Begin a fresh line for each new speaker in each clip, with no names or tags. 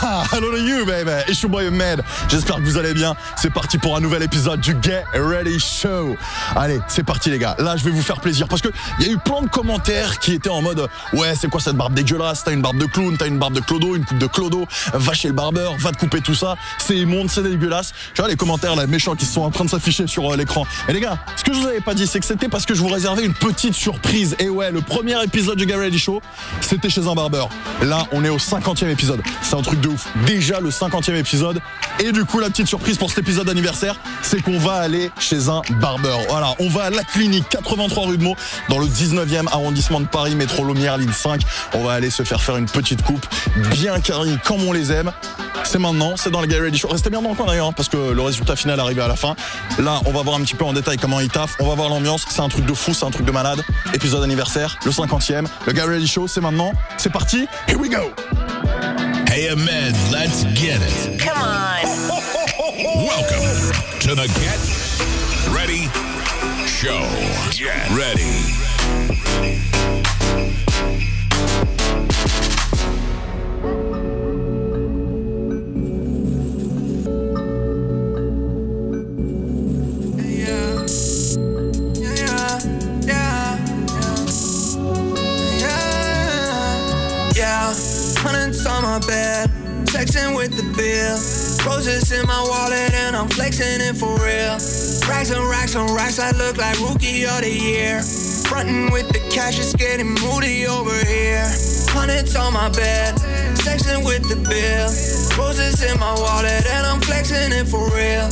Hello to you, baby. It's your boy Ahmed. J'espère que vous allez bien. C'est parti pour un nouvel épisode du Get Ready Show. Allez, c'est parti les gars. Là, je vais vous faire plaisir parce que il y a eu plein de commentaires qui étaient en mode ouais, c'est quoi cette barbe dégueulasse? T'as une barbe de clown, t'as une barbe de clodo, une coupe de clodo. Va chez le barbeur, va te couper tout ça. C'est immonde, c'est dégueulasse. Tu vois les commentaires là méchants qui sont en train de s'afficher sur l'écran. Et les gars, ce que je vous avais pas dit, c'est que c'était parce que je vous réservais une petite surprise. Et ouais, le premier épisode du Get Ready Show, c'était chez un barbeur. Là, on est au 50e épisode. C'est un truc de ouf. Déjà le 50e épisode. Et du coup, la petite surprise pour cet épisode anniversaire, c'est qu'on va aller chez un barbeur. Voilà, on va à la clinique 83 rue de Meaux, dans le 19e arrondissement de Paris, métro Lumière, ligne 5. On va aller se faire une petite coupe bien carrée comme on les aime. C'est maintenant, c'est dans le Get Ready Show. Restez bien dans le coin d'ailleurs, parce que le résultat final arrive à la fin. Là, on va voir un petit peu en détail comment il taffe. On va voir l'ambiance. C'est un truc de fou, c'est un truc de malade. Épisode anniversaire, le 50e. Le Get Ready Show, c'est maintenant. C'est parti. Here we go.
Hey Ahmed, let's get it.
Come on.
Welcome to the Get Ready Show. Get ready.
Hundreds on my bed, flexing with the bill. Roses in my wallet and I'm flexing it for real. Racks and racks on racks, I look like rookie of the year. Frontin' with the cash, it's getting moody over here. Hundreds on my bed, flexing with the bill. Roses in my wallet and I'm flexing it for real.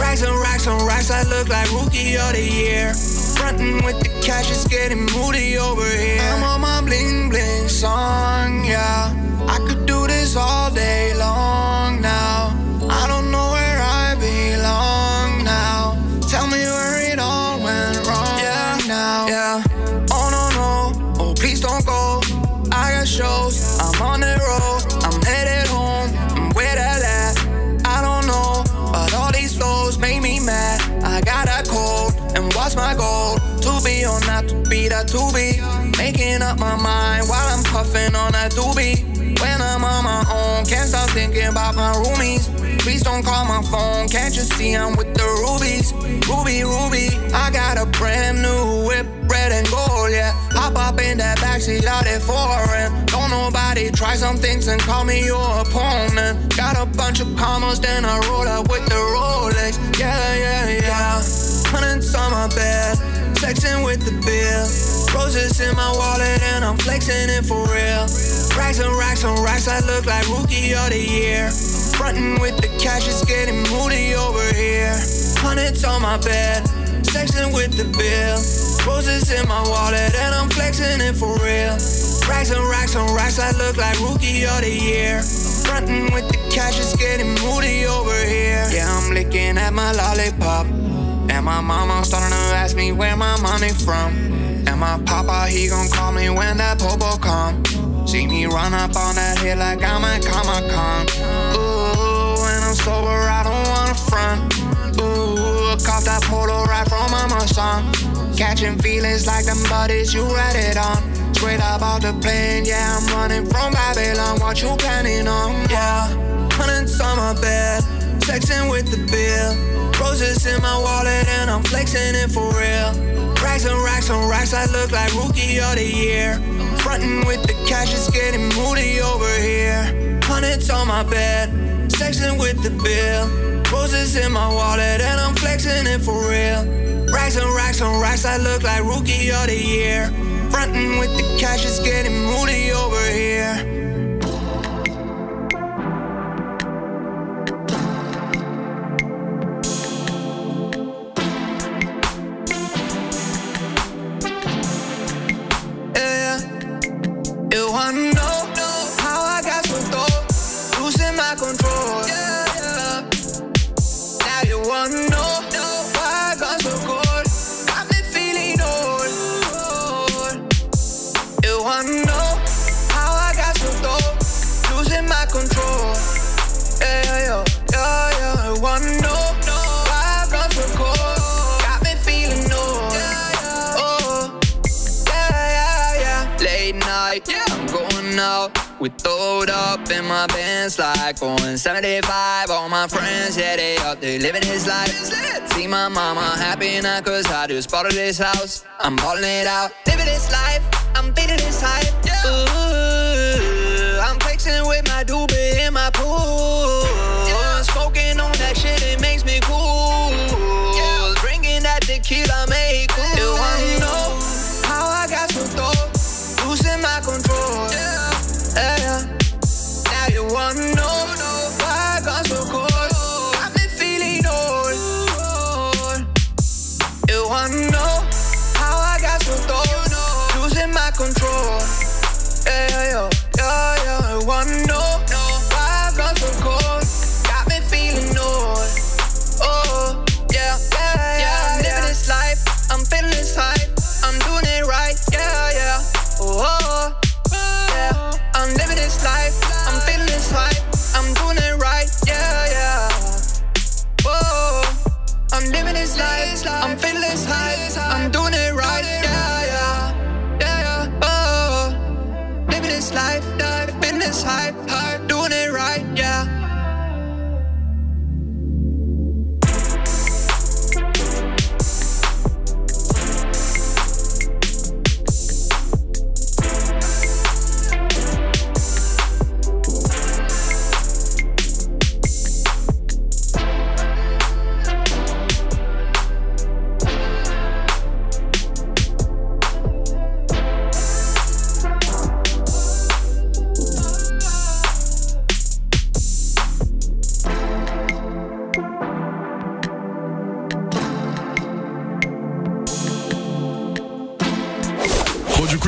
Racks and racks on racks, I look like rookie of the year. Frontin' with the cash, it's getting moody over here. I'm on my bling bling song, yeah. I could do this all day long now. I don't know where I belong now. Tell me where it all went wrong, yeah, now. Yeah, oh no, no, oh please don't go. I got shows, I'm on the road. I'm headed home, I'm where that at. I don't know, but all these flows make me mad. I got a cold, and what's my goal? To be or not to be, that to be. Making up my mind while I'm puffing on that doobie. When I'm on my own, can't stop thinking about my roomies. Please don't call my phone, can't you see I'm with the rubies? Ruby, Ruby, I got a brand new whip, red and gold, yeah. Hop up in that backseat out there foreign. Don't nobody try some things and call me your opponent. Got a bunch of commas, then I roll up with the Rolex. Yeah, yeah, yeah. Hundreds on my bed, flexing with the bill. Roses in my wallet and I'm flexing it for real. Racks and racks on racks, I look like rookie of the year. Frontin' with the cash, it's getting moody over here. Hundreds on my bed, flexing with the bill. Roses in my wallet and I'm flexing it for real. Racks and racks on racks, I look like rookie of the year. Frontin' with the cash, it's getting moody over here. Yeah, I'm licking at my lollipop. And my mama starting to ask me where my money from. And my papa, he gon' call me when that popo come. See me run up on that hill like I'm at Comic-Con. Ooh, when I'm sober, I don't wanna front. Ooh, caught that polo right from my son. Catching feelings like them buddies you read it on. Straight up out the plane, yeah, I'm running from Babylon. What you planning on? Yeah, hundreds on my bed, flexing with the bill. Roses in my wallet and I'm flexing it for real. Racks and racks on racks, I look like rookie of the year. Frontin' with the cash, it's getting moody over here. Hundreds on my bed, flexing with the bill. Roses in my wallet and I'm flexing it for real. Racks and racks on racks, I look like rookie of the year. Frontin' with the cash, it's getting moody over here. You wanna know how I got so dope, losing my control. Yeah, yeah. Now you wanna know why I got so cold, got me feeling old. You wanna know how I We throwed up in my Benz like going 75. All my friends, yeah, they up, they living this life. See my mama happy now cause I just bought her this house. I'm balling it out, living this life, I'm feeling this hype. Ooh, I'm flexing with my doobie in my pool. Smoking on that shit, it makes me cool. Drinking that tequila, make it cool. You wanna know how I got so dope, losing my control. Yeah. Now you wanna know why I got so cold. Got me feeling old. You wanna know how I got so dope, losing my control. Yeah. You wanna know why I got so cold. Got me feeling old. Oh, yeah. I'm living this life, I'm feeling this hype. I'm doing it right, yeah. Oh, yeah. I'm living this life, I'm feeling this hype. I'm doing it right, yeah. Oh, I'm living this life, I'm feeling this hype. I'm doing it right, yeah. Oh, living this life, feeling this hype. Doing it right, yeah.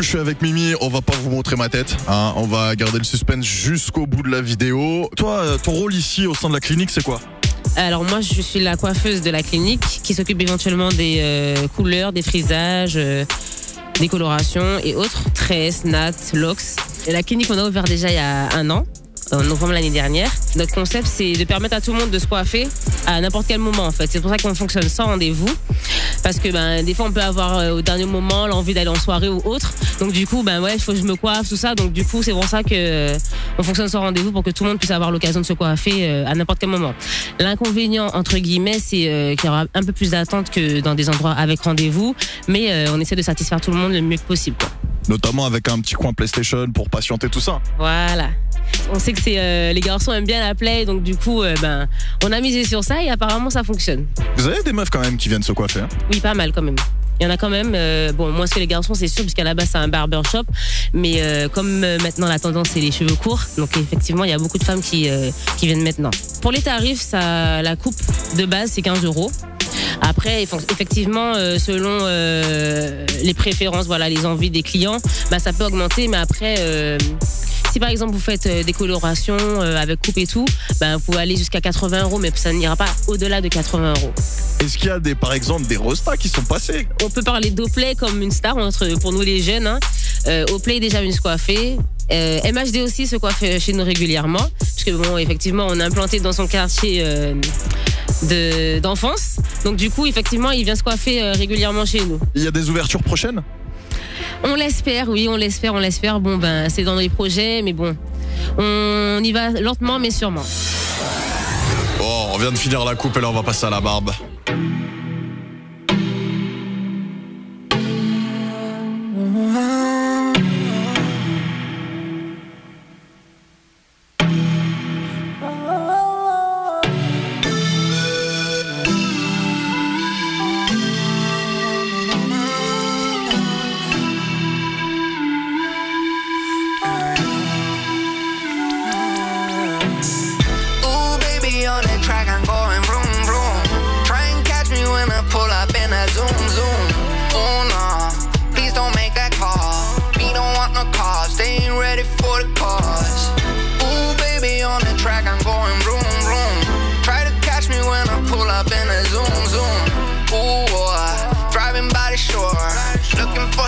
Je suis avec Mimi, on va pas vous montrer ma tête, hein, on va garder le suspense jusqu'au bout de la vidéo. Toi, ton rôle ici au sein de la clinique, c'est quoi?
Alors moi, je suis la coiffeuse de la clinique qui s'occupe éventuellement des couleurs, des frisages, des colorations et autres, tresses, nattes, locks. Et la clinique, on a ouvert déjà il y a 1 an. En novembre l'année dernière. Notre concept, c'est de permettre à tout le monde de se coiffer à n'importe quel moment, en fait. C'est pour ça qu'on fonctionne sans rendez-vous. Parce que des fois, on peut avoir au dernier moment l'envie d'aller en soirée ou autre. Donc du coup, il faut que je me coiffe, tout ça. Donc du coup, c'est pour ça que on fonctionne sans rendez-vous pour que tout le monde puisse avoir l'occasion de se coiffer à n'importe quel moment. L'inconvénient, entre guillemets, c'est qu'il y aura un peu plus d'attente que dans des endroits avec rendez-vous. Mais on essaie de satisfaire tout le monde le mieux que possible, quoi.
Notamment avec un petit coin PlayStation pour patienter tout ça.
Voilà. On sait que les garçons aiment bien la play, donc du coup, on a misé sur ça et apparemment ça fonctionne.
Vous avez des meufs quand même qui viennent se coiffer, hein?
Oui, pas mal quand même. Il y en a quand même, moins que les garçons, c'est sûr, puisqu'à la base c'est un barbershop, mais comme maintenant la tendance c'est les cheveux courts, donc effectivement il y a beaucoup de femmes qui viennent maintenant. Pour les tarifs, la coupe de base c'est 15 €. Après, effectivement, selon les préférences, les envies des clients, ça peut augmenter, mais après, si par exemple vous faites des colorations avec coupe et tout, vous pouvez aller jusqu'à 80 €, mais ça n'ira pas au-delà de 80 €.
Est-ce qu'il y a par exemple des restas qui sont passés?
On peut parler d'Oplay comme une star pour nous les jeunes. Oplay est déjà venu se coiffer. MHD aussi se coiffe chez nous régulièrement, parce que effectivement, on est implanté dans son quartier d'enfance. Donc du coup, effectivement, il vient se coiffer régulièrement chez nous.
Il y a des ouvertures prochaines?
On l'espère, oui, on l'espère. C'est dans les projets, mais bon, on y va lentement, mais sûrement.
Bon, on vient de finir la coupe et là, on va passer à la barbe.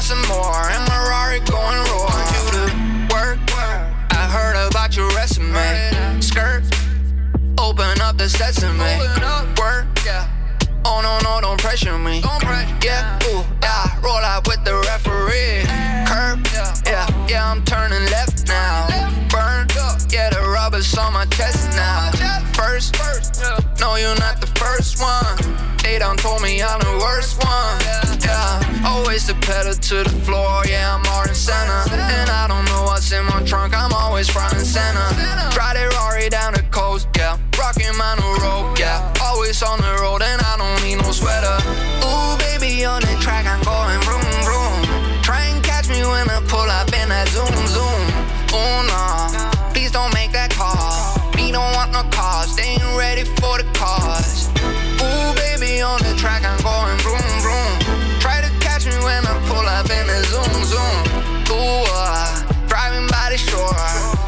Some more, and Ferrari going roar. You to work, I heard about your resume. Skirt, open up the sesame. Work, oh no, don't pressure me. Yeah, ooh, yeah, roll out with the referee. Curb, yeah, I'm turning left now. No, you're not the first one. They done told me I'm the worst one. Yeah, always the pedal to the floor. Yeah, I'm more than center. And I don't know what's in my trunk. I'm always front and center. Drive that Rari down the coast. Yeah, rocking my new rope. Yeah, always on the road and I don't need no sweater. Ooh, baby, on the track I'm going vroom vroom. Try and catch me when I pull up in that zoom zoom. Oh no, please don't make that call. Me don't want no cars. They ain't ready for the cars. Ooh, baby, on the track, I'm going vroom, vroom. Try to catch me when I pull up in the zoom, zoom. Ooh, driving by the shore,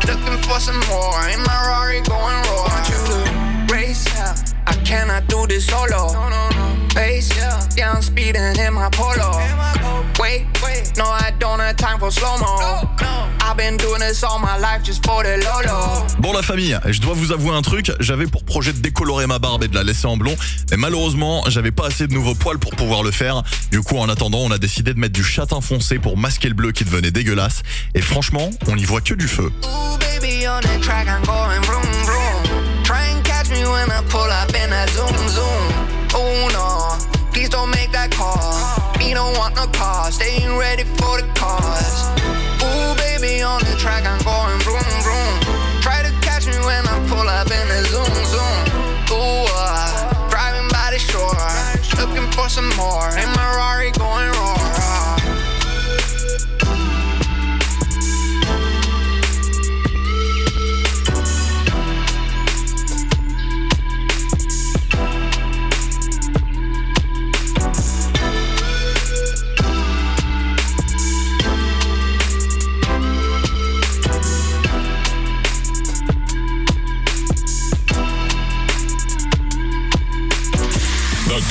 looking for some more. In my Rari going roar. Want you to race, I cannot do this solo. Pace, yeah, I'm speeding in my polo. Wait, no, I don't have time for slow-mo. I've been doing this all my life just for the lolo.
Bon la famille, je dois vous avouer un truc, j'avais pour projet de décolorer ma barbe et de la laisser en blond, mais malheureusement j'avais pas assez de nouveaux poils pour pouvoir le faire. Du coup en attendant on a décidé de mettre du châtain foncé pour masquer le bleu qui devenait dégueulasse. Et franchement on n'y voit que du feu.
Ooh, baby, on the track, I'm going vroom, vroom. Try and catch me when I pull up in that zoom, zoom. Oh no, please don't make that call. Me don't want no cars, they ain't ready for the cars. Ooh, baby, on the track, I'm going vroom, vroom. Try to catch me when I pull up in the zoom, zoom. Ooh, driving by the shore, looking for some more. In my Rari going roar.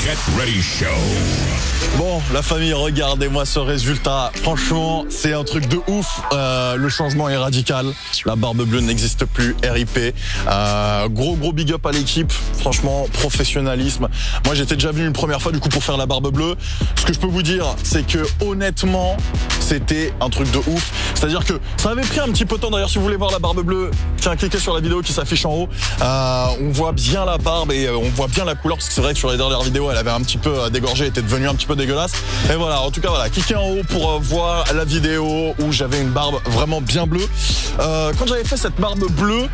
Get Ready Show.
Bon, la famille, regardez-moi ce résultat. Franchement, c'est un truc de ouf. Le changement est radical. La barbe bleue n'existe plus. RIP. Gros big up à l'équipe. Franchement, professionnalisme. Moi, j'étais déjà venu une première fois du coup pour faire la barbe bleue. Ce que je peux vous dire, c'est que honnêtement, c'était un truc de ouf. C'est-à-dire que ça avait pris un petit peu de temps. D'ailleurs, si vous voulez voir la barbe bleue, tiens, cliquez sur la vidéo qui s'affiche en haut. On voit bien la barbe et on voit bien la couleur parce que c'est vrai que sur les dernières vidéos, elle avait un petit peu dégorgé, était devenue un petit peu dégueulasse. Et voilà, en tout cas, voilà, cliquez en haut pour voir la vidéo où j'avais une barbe vraiment bien bleue. Quand j'avais fait cette barbe bleue,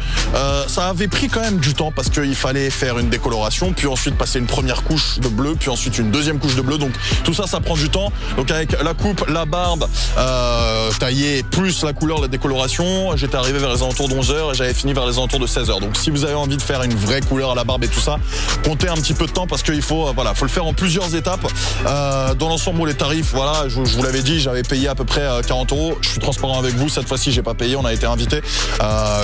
ça avait pris quand même du temps parce qu'il fallait faire une décoloration, puis ensuite passer une première couche de bleu, puis ensuite une deuxième couche de bleu. Donc tout ça, ça prend du temps. Donc avec la coupe, la barbe taillée, plus la couleur, la décoloration, j'étais arrivé vers les alentours de 11h et j'avais fini vers les alentours de 16h. Donc si vous avez envie de faire une vraie couleur à la barbe et tout ça, comptez un petit peu de temps parce qu'il faut, voilà, faut le faire en plusieurs étapes. Dans l'ensemble, les tarifs, voilà, je vous l'avais dit, j'avais payé à peu près 40 €. Je suis transparent avec vous, cette fois-ci, j'ai pas payé, on a été invité.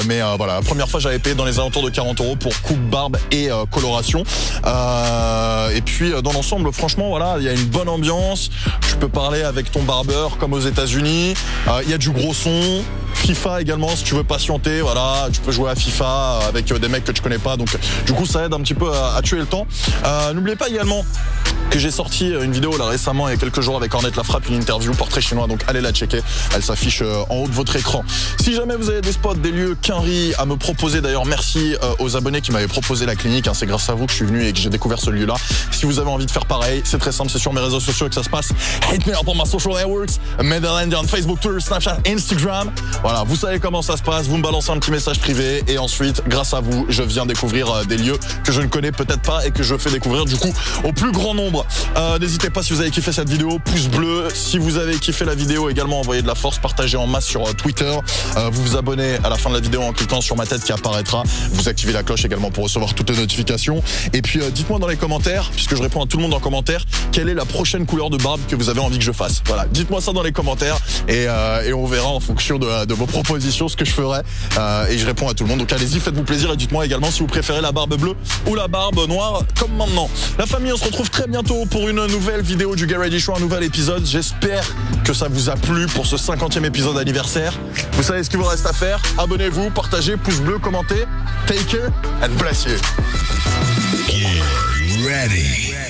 Mais voilà, la première fois, j'avais payé dans les alentours de 40 € pour coupe, barbe et coloration. Et puis, dans l'ensemble, franchement, voilà, il y a une bonne ambiance. Tu peux parler avec ton barbeur comme aux États-Unis. Il y a du gros son. FIFA également, si tu veux patienter, voilà, tu peux jouer à FIFA avec des mecs que tu connais pas. Donc, du coup, ça aide un petit peu à tuer le temps. N'oubliez pas également que j'ai sorti une vidéo là récemment il y a quelques jours avec Ornette La Frappe, une interview portrait chinois, donc allez la checker, elle s'affiche en haut de votre écran. Si jamais vous avez des spots, des lieux, quinri à me proposer, d'ailleurs merci aux abonnés qui m'avaient proposé la clinique, hein, c'est grâce à vous que je suis venu et que j'ai découvert ce lieu là. Si vous avez envie de faire pareil, c'est très simple, c'est sur mes réseaux sociaux que ça se passe. Hit me up on my social networks, Medellin, Facebook, Twitter, Snapchat, Instagram. Voilà, vous savez comment ça se passe, vous me balancez un petit message privé et ensuite grâce à vous je viens découvrir des lieux que je ne connais peut-être pas et que je fais découvrir du coup au plus grand nombre. N'hésitez pas si vous avez kiffé cette vidéo, pouce bleu. Si vous avez kiffé la vidéo également, envoyez de la force, partagez en masse sur Twitter. Vous vous abonnez à la fin de la vidéo en cliquant sur ma tête qui apparaîtra. Vous activez la cloche également pour recevoir toutes les notifications. Et puis dites-moi dans les commentaires, puisque je réponds à tout le monde en commentaire, quelle est la prochaine couleur de barbe que vous avez envie que je fasse. Voilà, dites-moi ça dans les commentaires et on verra en fonction de vos propositions ce que je ferai. Et je réponds à tout le monde. Donc allez-y, faites-vous plaisir et dites-moi également si vous préférez la barbe bleue ou la barbe noire comme maintenant. La famille, on se retrouve très bientôt pour une nouvelle vidéo du Get Ready Show, un nouvel épisode. J'espère que ça vous a plu pour ce 50e épisode anniversaire. Vous savez ce qu'il vous reste à faire. Abonnez-vous, partagez, pouce bleu, commentez. Take care and bless you.
Get ready.